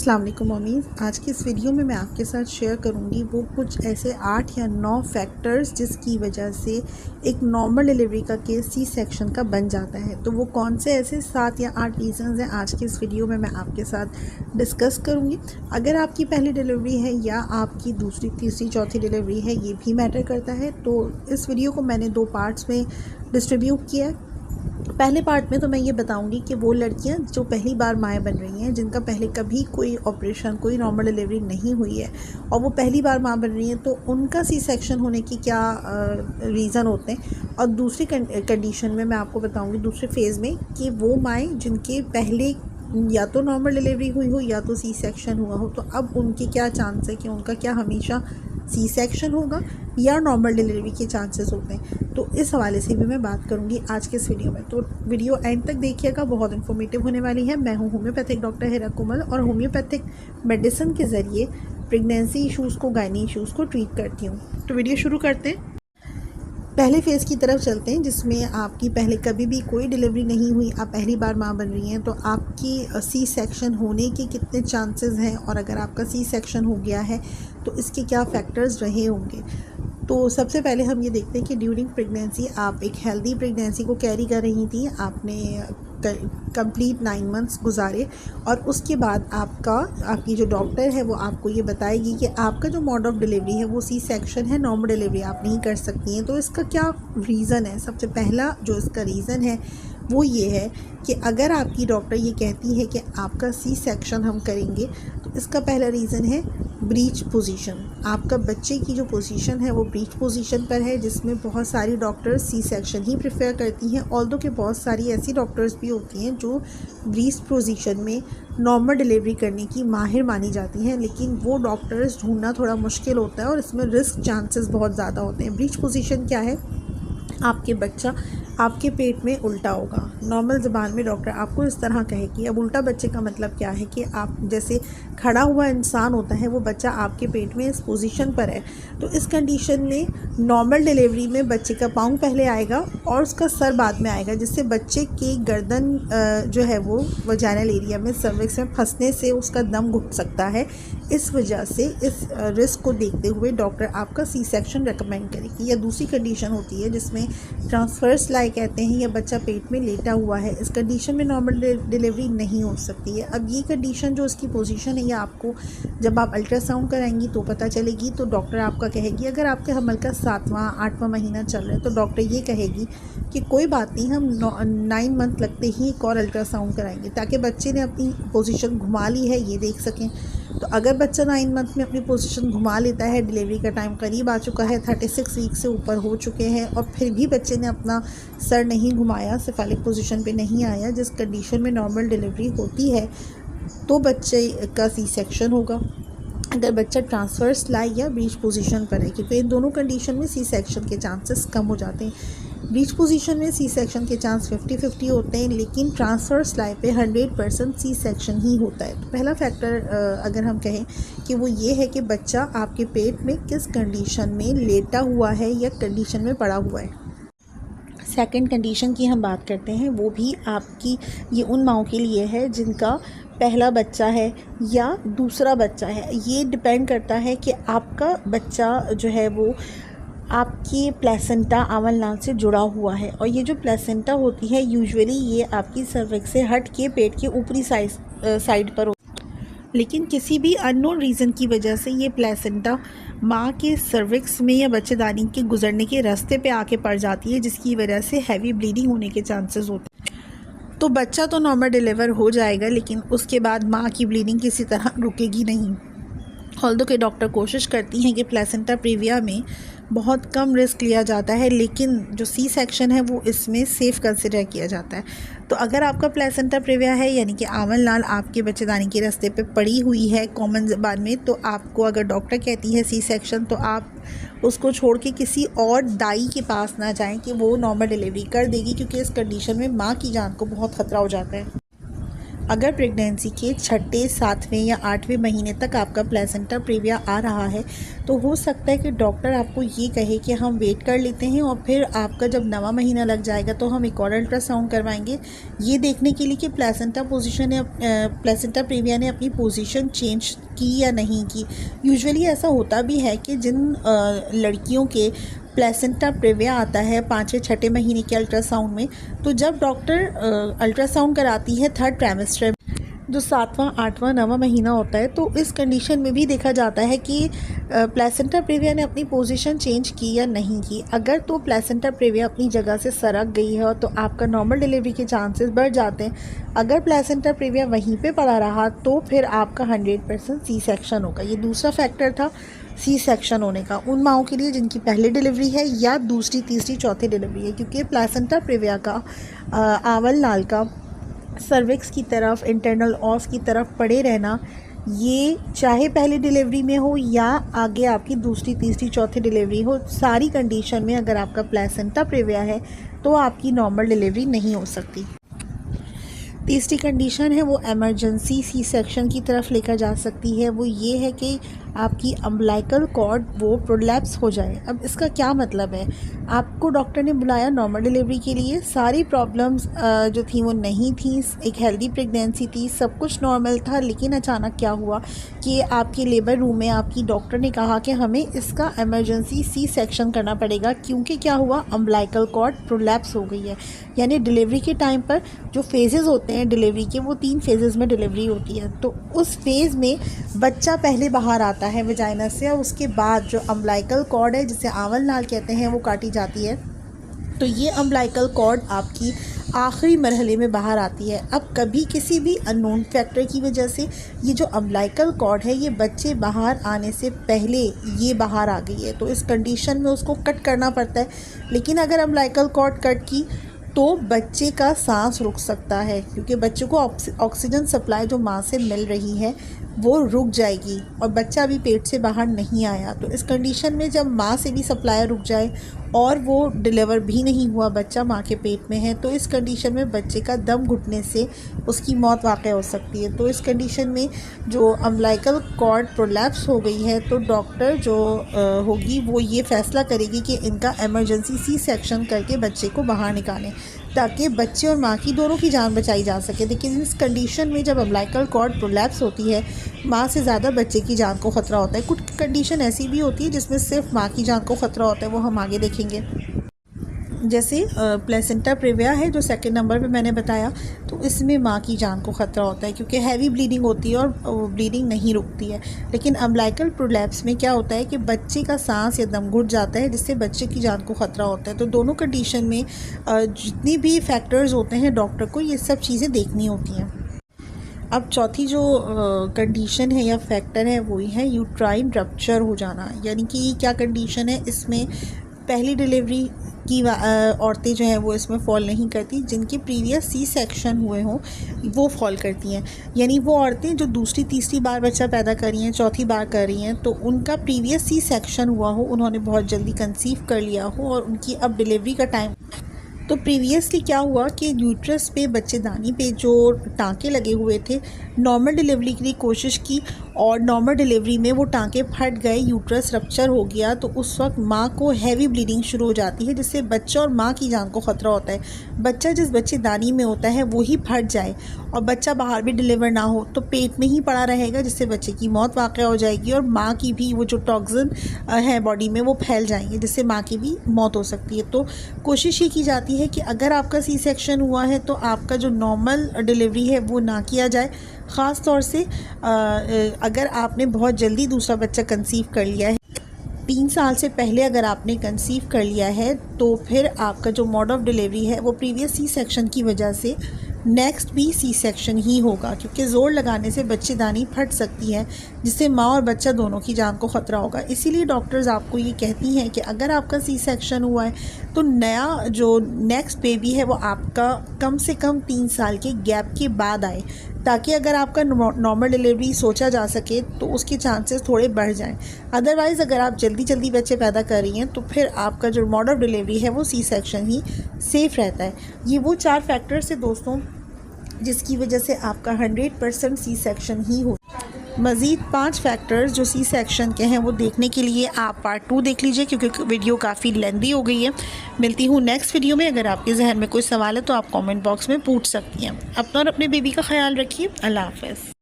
अस्सलाम वालेकुम मम्मीज़। आज की इस वीडियो में मैं आपके साथ शेयर करूंगी वो कुछ ऐसे 8 या 9 फैक्टर्स जिसकी वजह से एक नॉर्मल डिलीवरी का केस सी सेक्शन का बन जाता है। तो वो कौन से ऐसे 7 या 8 रीज़न्स हैं आज की इस वीडियो में मैं आपके साथ डिस्कस करूंगी। अगर आपकी पहली डिलीवरी है या आपकी दूसरी, तीसरी, चौथी डिलीवरी है, ये भी मैटर करता है। तो इस वीडियो को मैंने 2 पार्ट्स में डिस्ट्रीब्यूट किया है। पहले पार्ट में तो मैं ये बताऊंगी कि वो लड़कियां जो पहली बार माएँ बन रही हैं, जिनका पहले कभी कोई ऑपरेशन, कोई नॉर्मल डिलीवरी नहीं हुई है और वो पहली बार माँ बन रही हैं, तो उनका सी सेक्शन होने की क्या रीज़न होते हैं। और दूसरी कंडीशन में मैं आपको बताऊंगी दूसरे फेज़ में कि वो माएँ जिनके पहले या तो नॉर्मल डिलीवरी हुई हो या तो सी सेक्शन हुआ हो, तो अब उनके क्या चांस है कि उनका क्या हमेशा सी सेक्शन होगा या नॉर्मल डिलीवरी के चांसेस होते हैं। तो इस हवाले से भी मैं बात करूंगी आज के इस वीडियो में। तो वीडियो एंड तक देखिएगा, बहुत इन्फॉर्मेटिव होने वाली है। मैं हूं होम्योपैथिक डॉक्टर हिरा कुमल और होम्योपैथिक मेडिसिन के ज़रिए प्रेगनेंसी इशूज़ को, गायनी इशूज़ को ट्रीट करती हूँ। तो वीडियो शुरू करते हैं। पहले फेज़ की तरफ चलते हैं, जिसमें आपकी पहले कभी भी कोई डिलीवरी नहीं हुई, आप पहली बार माँ बन रही हैं, तो आपकी सी सेक्शन होने के कितने चांसेस हैं और अगर आपका सी सेक्शन हो गया है तो इसके क्या फैक्टर्स रहे होंगे। तो सबसे पहले हम ये देखते हैं कि ड्यूरिंग प्रेगनेंसी आप एक हेल्दी प्रेगनेंसी को कैरी कर रही थी, आपने कंप्लीट 9 मंथ्स गुजारे और उसके बाद आपकी जो डॉक्टर है वो आपको ये बताएगी कि आपका जो मोड ऑफ डिलीवरी है वो सी सेक्शन है, नॉर्मल डिलीवरी आप नहीं कर सकती हैं। तो इसका क्या रीज़न है? सबसे पहला जो इसका रीज़न है वो ये है कि अगर आपकी डॉक्टर ये कहती है कि आपका सी सेक्शन हम करेंगे, तो इसका पहला रीज़न है ब्रीच पोजीशन। आपका बच्चे की जो पोजीशन है वो ब्रीच पोजीशन पर है, जिसमें बहुत सारी डॉक्टर्स सी सेक्शन ही प्रेफर करती हैं। ऑल्दो कि बहुत सारी ऐसी डॉक्टर्स भी होती हैं जो ब्रीच पोजीशन में नॉर्मल डिलीवरी करने की माहिर मानी जाती हैं, लेकिन वो डॉक्टर्स ढूंढना थोड़ा मुश्किल होता है और इसमें रिस्क चांसेस बहुत ज़्यादा होते हैं। ब्रीच पोजीशन क्या है? आपके बच्चा आपके पेट में उल्टा होगा। नॉर्मल ज़बान में डॉक्टर आपको इस तरह कहेगी। अब उल्टा बच्चे का मतलब क्या है कि आप जैसे खड़ा हुआ इंसान होता है, वो बच्चा आपके पेट में इस पोजीशन पर है। तो इस कंडीशन में नॉर्मल डिलीवरी में बच्चे का पाँव पहले आएगा और उसका सर बाद में आएगा, जिससे बच्चे की गर्दन जो है वो वजाइनल एरिया में, सर्विक्स में फंसने से उसका दम घुट सकता है। इस वजह से इस रिस्क को देखते हुए डॉक्टर आपका सी सेक्शन रिकमेंड करेगी। या दूसरी कंडीशन होती है जिसमें ट्रांसवर्स लाई कहते हैं, या बच्चा पेट में लेटा हुआ है। इस कंडीशन में नॉर्मल डिलीवरी नहीं हो सकती है। अब ये कंडीशन जो इसकी पोजीशन है, या आपको जब आप अल्ट्रासाउंड कराएंगी तो पता चलेगी। तो डॉक्टर आपका कहेगी, अगर आपके हमल का 7वां 8वां महीना चल रहा है, तो डॉक्टर ये कहेगी कि कोई बात नहीं, हम 9 मंथ लगते ही एक और अल्ट्रासाउंड कराएंगे ताकि बच्चे ने अपनी पोजीशन घुमा ली है ये देख सकें। तो अगर बच्चा 9 मंथ में अपनी पोजीशन घुमा लेता है, डिलीवरी का टाइम करीब आ चुका है, 36 वीक से ऊपर हो चुके हैं और फिर भी बच्चे ने अपना सर नहीं घुमाया, सेफेलिक पोजीशन पे नहीं आया, जिस कंडीशन में नॉर्मल डिलीवरी होती है, तो बच्चे का सी सेक्शन होगा। अगर बच्चा ट्रांसवर्स लाई या ब्रीच पोजीशन पर है, क्योंकि इन दोनों कंडीशन में सी सेक्शन के चांसेस कम हो जाते हैं। ब्रीच पोजीशन में सी सेक्शन के चांस 50-50 होते हैं, लेकिन ट्रांसवर्स लाई पे 100% सी सेक्शन ही होता है। तो पहला फैक्टर अगर हम कहें कि वो ये है कि बच्चा आपके पेट में किस कंडीशन में लेटा हुआ है या कंडीशन में पड़ा हुआ है। सेकंड कंडीशन की हम बात करते हैं, वो भी आपकी ये उन माँओं के लिए है जिनका पहला बच्चा है या दूसरा बच्चा है। ये डिपेंड करता है कि आपका बच्चा जो है वो आपकी प्लेसेंटा आवन नाल से जुड़ा हुआ है, और ये जो प्लेसेंटा होती है यूजुअली ये आपकी सर्विक्स से हट के पेट के ऊपरी साइड पर लेकिन किसी भी अननोन रीज़न की वजह से ये प्लेसेंटा माँ के सर्विक्स में या बच्चेदानी के गुजरने के रास्ते पे आके पड़ जाती है, जिसकी वजह से हैवी ब्लीडिंग होने के चांसेस होते हैं। तो बच्चा तो नॉर्मल डिलीवर हो जाएगा, लेकिन उसके बाद माँ की ब्लीडिंग किसी तरह रुकेगी नहीं। ऑल्दो के डॉक्टर कोशिश करती हैं कि प्लेसेंटा प्रीविया में बहुत कम रिस्क लिया जाता है, लेकिन जो सी सेक्शन है वो इसमें सेफ़ कंसिडर किया जाता है। तो अगर आपका प्लेसेंटा प्रीविया है, यानी कि आवन नाल आपके बच्चेदानी के रास्ते पे पड़ी हुई है कॉमन ज़बान में, तो आपको अगर डॉक्टर कहती है सी सेक्शन, तो आप उसको छोड़ के किसी और दाई के पास ना जाएं कि वो नॉर्मल डिलीवरी कर देगी, क्योंकि इस कंडीशन में माँ की जान को बहुत ख़तरा हो जाता है। अगर प्रेगनेंसी के छठे, 7वें या 8वें महीने तक आपका प्लेसेंटा प्रीविया आ रहा है तो हो सकता है कि डॉक्टर आपको ये कहे कि हम वेट कर लेते हैं और फिर आपका जब 9वां महीना लग जाएगा तो हम एक और अल्ट्रासाउंड करवाएंगे, ये देखने के लिए कि प्लेसेंटा प्रीविया ने अपनी पोजीशन चेंज की या नहीं की। यूजुअली ऐसा होता भी है कि जिन लड़कियों के प्लेसेंटा प्रीविया आता है 5वें 6ठे महीने के अल्ट्रासाउंड में, तो जब डॉक्टर अल्ट्रासाउंड कराती है 3rd ट्राइमेस्टर जो 7वां, 8वां, 9वां महीना होता है, तो इस कंडीशन में भी देखा जाता है कि प्लेसेंटा प्रीविया ने अपनी पोजीशन चेंज की या नहीं की। अगर तो प्लेसेंटा प्रीविया अपनी जगह से सरक गई है तो आपका नॉर्मल डिलीवरी के चांसेस बढ़ जाते हैं। अगर प्लेसेंटा प्रीविया वहीं पे पड़ा रहा तो फिर आपका 100% सी सेक्शन होगा। ये दूसरा फैक्टर था सी सेक्शन होने का उन माओं के लिए जिनकी पहली डिलीवरी है या दूसरी, तीसरी, चौथी डिलीवरी है, क्योंकि प्लेसेंटा प्रीविया का आवल नाल का सर्विक्स की तरफ, इंटरनल ऑस की तरफ पड़े रहना, ये चाहे पहली डिलीवरी में हो या आगे आपकी दूसरी, तीसरी, चौथी डिलीवरी हो, सारी कंडीशन में अगर आपका प्लेसेंटा प्रीविया है तो आपकी नॉर्मल डिलीवरी नहीं हो सकती। तीसरी कंडीशन है वो एमरजेंसी सी सेक्शन की तरफ लेकर जा सकती है। वो ये है कि आपकी अम्बिलिकल कॉर्ड वो प्रोलैप्स हो जाए। अब इसका क्या मतलब है, आपको डॉक्टर ने बुलाया नॉर्मल डिलीवरी के लिए, सारी प्रॉब्लम्स जो थी वो नहीं थी, एक हेल्दी प्रेगनेंसी थी, सब कुछ नॉर्मल था, लेकिन अचानक क्या हुआ कि आपके लेबर रूम में आपकी डॉक्टर ने कहा कि हमें इसका एमरजेंसी सी सेक्शन करना पड़ेगा, क्योंकि क्या हुआ, अम्बिलिकल कॉर्ड प्रोलैप्स हो गई है। यानी डिलीवरी के टाइम पर जो फेजेज़ होते हैं डिलीवरी के, वो 3 फेजेज़ में डिलीवरी होती है। तो उस फेज़ में बच्चा पहले बाहर आता है वजाइना से और उसके बाद जो अम्बिलिकल कॉर्ड है, जिसे आवल नाल कहते हैं, वो काटी जाती है। तो ये अम्बिलिकल कॉर्ड आपकी आखिरी मरहले में बाहर आती है। अब कभी किसी भी अननोन फैक्टर की वजह से ये जो अम्बिलिकल कॉर्ड है ये बच्चे बाहर आने से पहले ये बाहर आ गई है, तो इस कंडीशन में उसको कट करना पड़ता है। लेकिन अगर अम्बिलिकल कॉर्ड कट की तो बच्चे का सांस रुक सकता है, क्योंकि बच्चे को ऑक्सीजन सप्लाई जो माँ से मिल रही है वो रुक जाएगी और बच्चा अभी पेट से बाहर नहीं आया। तो इस कंडीशन में जब माँ से भी सप्लाई रुक जाए और वो डिलीवर भी नहीं हुआ, बच्चा माँ के पेट में है, तो इस कंडीशन में बच्चे का दम घुटने से उसकी मौत वाक़ हो सकती है। तो इस कंडीशन में जो अम्बिलिकल कॉर्ड प्रोलैप्स हो गई है तो डॉक्टर जो होगी वो ये फ़ैसला करेगी कि इनका एमरजेंसी सी सेक्शन करके बच्चे को बाहर निकालें, ताकि बच्चे और माँ की दोनों की जान बचाई जा सके। लेकिन इस कंडीशन में जब अम्बिलिकल कॉर्ड प्रोलैप्स होती है, माँ से ज़्यादा बच्चे की जान को ख़तरा होता है। कुछ कंडीशन ऐसी भी होती है जिसमें सिर्फ माँ की जान को ख़तरा होता है, वो हम आगे देखेंगे। जैसे प्लेसेंटा प्रीविया है जो 2nd नंबर पे मैंने बताया, तो इसमें माँ की जान को ख़तरा होता है क्योंकि हैवी ब्लीडिंग होती है और ब्लीडिंग नहीं रुकती है। लेकिन अम्बिलिकल प्रोलैप्स में क्या होता है कि बच्चे का सांस या दम घुट जाता है, जिससे बच्चे की जान को ख़तरा होता है। तो दोनों कंडीशन में जितनी भी फैक्टर्स होते हैं डॉक्टर को ये सब चीज़ें देखनी होती हैं। अब चौथी जो कंडीशन है या फैक्टर है वही है यूट्राइन रप्चर हो जाना। यानी कि क्या कंडीशन है, इसमें पहली डिलीवरी की औरतें जो हैं वो इसमें फ़ॉल नहीं करती, जिनके प्रीवियस सी सेक्शन हुए हों वो फ़ॉल करती हैं। यानी वो औरतें जो दूसरी, तीसरी बार बच्चा पैदा कर रही हैं, चौथी बार कर रही हैं, तो उनका प्रीवियस सी सेक्शन हुआ हो, उन्होंने बहुत जल्दी कंसीव कर लिया हो और उनकी अब डिलीवरी का टाइम, तो प्रीवियसली क्या हुआ कि यूट्रस पे, बच्चेदानी पे जो टाँके लगे हुए थे, नॉर्मल डिलीवरी के लिए कोशिश की और नॉर्मल डिलीवरी में वो टाँके फट गए, यूट्रस रप्चर हो गया। तो उस वक्त माँ को हैवी ब्लीडिंग शुरू हो जाती है, जिससे बच्चा और माँ की जान को ख़तरा होता है। बच्चा जिस बच्चेदानी में होता है वही फट जाए और बच्चा बाहर भी डिलीवर ना हो तो पेट में ही पड़ा रहेगा, जिससे बच्चे की मौत वाक़ हो जाएगी और माँ की भी वो जो टॉक्सिन है बॉडी में वो फैल जाएंगे, जिससे माँ की भी मौत हो सकती है। तो कोशिश ये की जाती है कि अगर आपका सी सेक्शन हुआ है तो आपका जो नॉर्मल डिलीवरी है वो ना किया जाए। ख़ास तौर से अगर आपने बहुत जल्दी दूसरा बच्चा कंसीव कर लिया है, 3 साल से पहले अगर आपने कंसीव कर लिया है, तो फिर आपका जो मोड ऑफ़ डिलीवरी है वो प्रीवियस सी सेक्शन की वजह से नेक्स्ट भी सी सेक्शन ही होगा, क्योंकि ज़ोर लगाने से बच्चेदानी फट सकती है, जिससे माँ और बच्चा दोनों की जान को ख़तरा होगा। इसीलिए डॉक्टर्स आपको ये कहती हैं कि अगर आपका सी सेक्शन हुआ है तो नया जो नेक्स्ट बेबी है वो आपका कम से कम 3 साल के गैप के बाद आए, ताकि अगर आपका नॉर्मल डिलीवरी सोचा जा सके तो उसके चांसेस थोड़े बढ़ जाएं। अदरवाइज़ अगर आप जल्दी जल्दी बच्चे पैदा कर रही हैं तो फिर आपका जो मोड ऑफ़ डिलीवरी है वो सी सेक्शन ही सेफ़ रहता है। ये वो 4 फैक्टर्स है दोस्तों जिसकी वजह से आपका 100% सी सेक्शन ही हो। मज़ीद 5 फैक्टर्स जो सी सेक्शन के हैं वो देखने के लिए आप पार्ट 2 देख लीजिए, क्योंकि वीडियो काफ़ी लेंदी हो गई है। मिलती हूँ नेक्स्ट वीडियो में। अगर आपके जहन में कोई सवाल है तो आप कमेंट बॉक्स में पूछ सकती हैं। अपना और अपने बेबी का ख्याल रखिए। अल्लाह हाफ़िज़।